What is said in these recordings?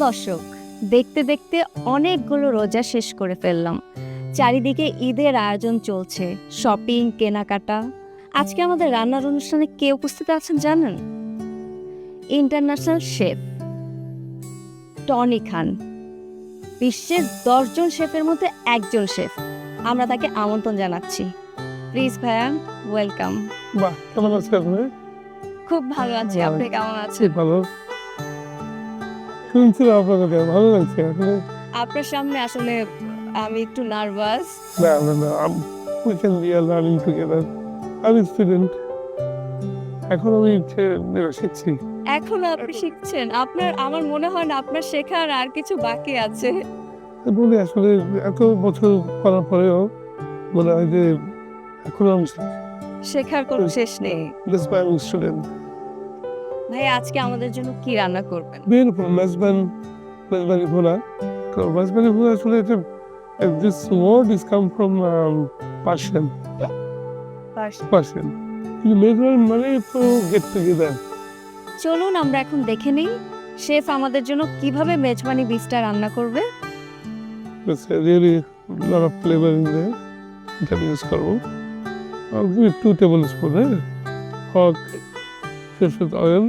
দর্শক, দেখতে দেখতে অনেকগুলো রোজা শেষ করে ফেললাম। চারিদিকে ঈদের আয়োজন চলছে, শপিং, কেনাকাটা। আজকে আমাদের রান্নার অনুষ্ঠানে কে উপস্থিত আছেন জানেন? ইন্টারন্যাশনাল শেফ টনি খান। বিশ্বের 10 জন শেফের মধ্যে একজন শেফ। আমরা তাকে আমন্ত্রণ জানাচ্ছি। প্লিজ ভাইয়া, ওয়েলকাম। বাহ, কেমন আছেন আপনি? খুব ভালো আছি, আপনি কেমন আছেন? ভালো। শুনছিলাম আপনাকে, ভালো লাগছে আসলে। আপনার সামনে আসলে আমি একটু নার্ভাস। না, we can be learning together. আমি স্টুডেন্ট, এখন আমি শিখছি। এখনো আপনি শিখছেন? আমার মনে হয় না আপনার শেখার আর কিছু বাকি আছে। বলি আসলে এত বছর করার পরেও মনে হয় যে এখনো আমি শেখার কোনো শেষ নেই। স্টুডেন্ট। ভাই, আজকে আমাদের জন্য কি রান্না করবেন? Beautiful মেজবানি ভুনা। তো মেজবানি ভুনা আসলে এটা this word is come from Persian. কিন্তু মেজবানি মানে তো গেট টুগেদার। চলুন আমরা এখন দেখে নিই শেফ আমাদের জন্য কিভাবে মেজবানি বীজটা রান্না করবে। There's a really lot of flavor in there. You can use করবো। I'll give it 2 tablespoons. হক সরষের অয়েল।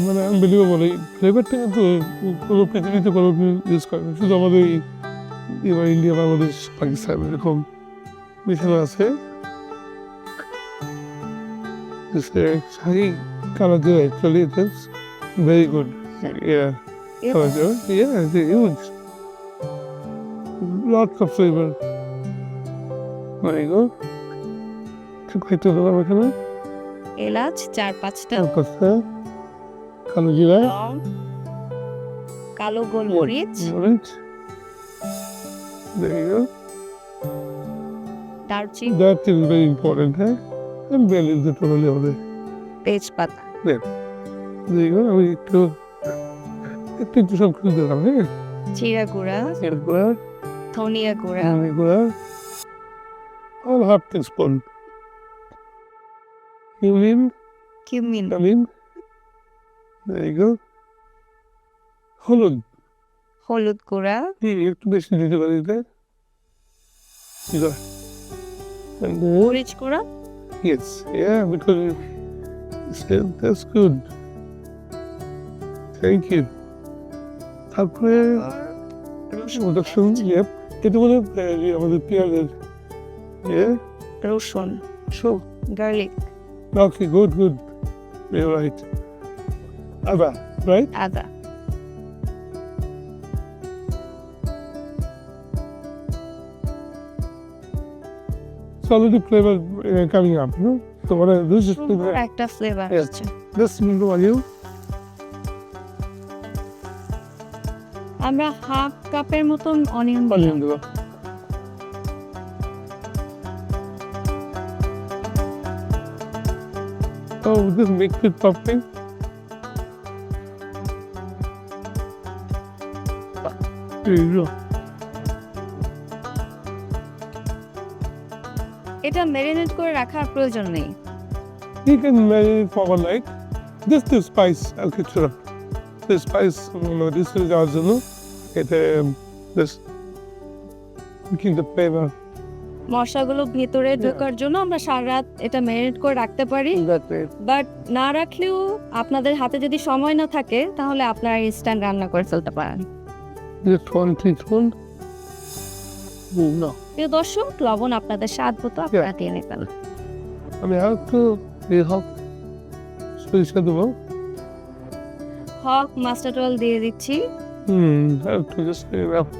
মানে আনবিলিভেবল, এই ফ্লেভারটা কিন্তু কোনো পৃথিবীতে কোনো ইউজ করে না, শুধু আমাদের এবার ইন্ডিয়া, বাংলাদেশ, পাকিস্তান এরকম মিশানো আছে। শাহি কালার দিয়ে actually it is very good. Colour দিয়ে use lots of flavor. Very good. খাইতে হবে এখানে এলাচ 4-5টা, কালো জিরা, লং, কালো গোলমরিচ, there you go. দারচিনি, That is very important, হ্যাঁ? And bell is the totally হবে। তেজপাতা। There you go. আমি একটু সব কিছু দিলাম, হ্যাঁ? জিরা গুঁড়া, এরপর ধনিয়া গুঁড়া, এগুলো all half teaspoon. Cumin, cumin, there you go. হলুদ হলুদ গুঁড়া, একটু বেশি দিতে পারি, তাই? And then, মরিচ গুঁড়া, yes, yeah, because that's good. Thank you. তারপরে রসুন, yep. এটা বলে আমাদের পেঁয়াজের, yeah, রসুন, so garlic, okay, good. You're right. আদা, right? আদা। It's already flavor coming up, you know. So what I do is সুন্দর একটা ফ্লেভার Yes. আসছে। this will go you. আমরা হাফ কাপের মতন অনিয়ন Onion দেবো। Oh, this makes it puffing. There you go. এটা ম্যারিনেট করে রাখার প্রয়োজন নেই। You can marinate for one night. This the spice, I'll get you up. The spice, this is our জন্য এটা this making the flavor. মশলাগুলো ভেতরে ঢোকার জন্য আমরা সারা রাত এটা ম্যারিনেট করে রাখতে পারি। বাট না রাখলেও আপনাদের হাতে যদি সময় না থাকে তাহলে আপনারা ইনস্ট্যান্ট রান্না করে ফেলতে পারেন। Just 1 teaspoon. No. প্রিয় দর্শক, লবণ আপনাদের স্বাদ মতো আপনারা দিয়ে নেবেন। আমি একটু হক সরিষা দেবো। হক মাস্টার্ড অয়েল দিয়ে দিচ্ছি। একটু just enough.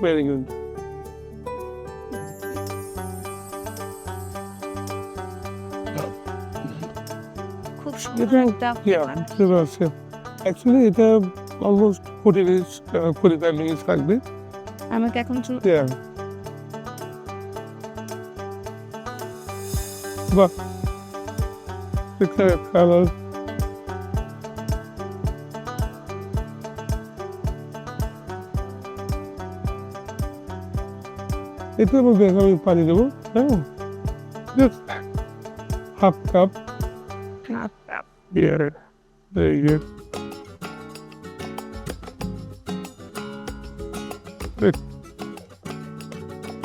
Very good. খুব সুন্দর একটা Yeah, flavor আছে। Actually এটা almost 45 minutes লাগবে। আমাকে এখন Yeah. বাহ, একটা কালার। এটার মধ্যে আমি পানি দেবো, হ্যাঁ, just half cup. There you go.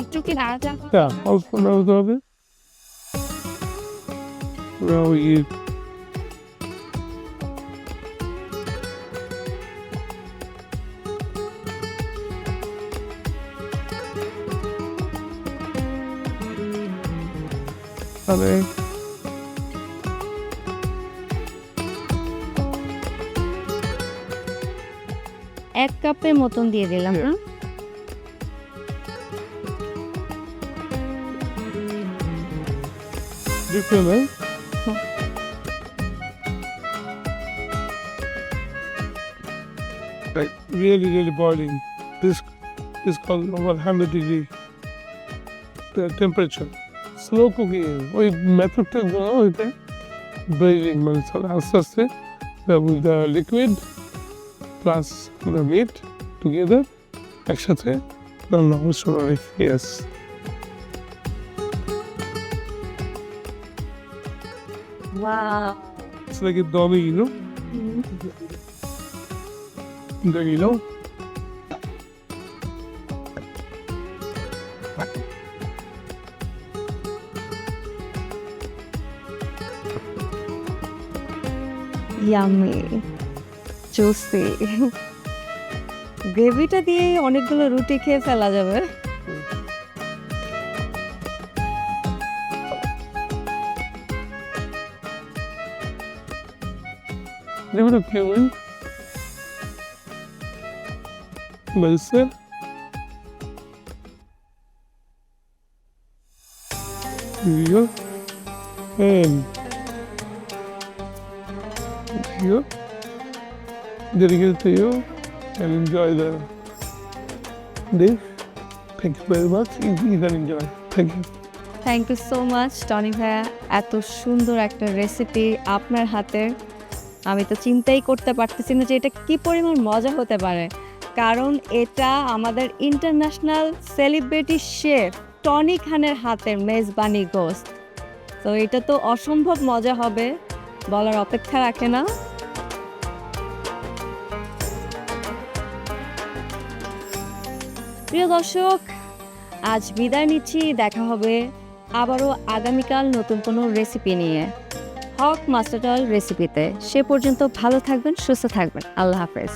একটু কি নাড়া হ্যাঁ, অল্প নাড়তে হবে। Now you তাহলে এক কাপের মতন দিয়ে দিলাম না দেখতে like really boiling. This is called over 100 degree temperature. Slow cooking. ওই মেথডটা ওইটা braising মানে আস্তে আস্তে with the liquid plus the meat together একসাথে রান্না হবে সোনালি। Yes. Wow It's like a dummy, you know? There you go. Yummy juicy গ্রেভিটা দিয়ে অনেকগুলো রুটি খেয়ে ফেলা যাবে Give it a cumin. Basil. Here you go. And here. Dedicate to you and enjoy the dish. Thank you very much. You can enjoy. Thank you. Thank you so much Tony ভাইয়া এত সুন্দর একটা recipe আপনার হাতের আমি তো চিন্তাই করতে পারতেছি না যে এটা কি পরিমাণ মজা হতে পারে কারণ এটা আমাদের ইন্টারন্যাশনাল সেলিব্রিটি শেফ টনি খানের হাতের মেজবানি গোশত তো এটা তো অসম্ভব মজা হবে বলার অপেক্ষা রাখে না প্রিয় দর্শক আজ বিদায় নিচ্ছি দেখা হবে আবারও আগামীকাল নতুন কোনো রেসিপি নিয়ে হক মাস্টারডল রেসিপিতে সে পর্যন্ত ভালো থাকবেন সুস্থ থাকবেন আল্লাহ হাফেজ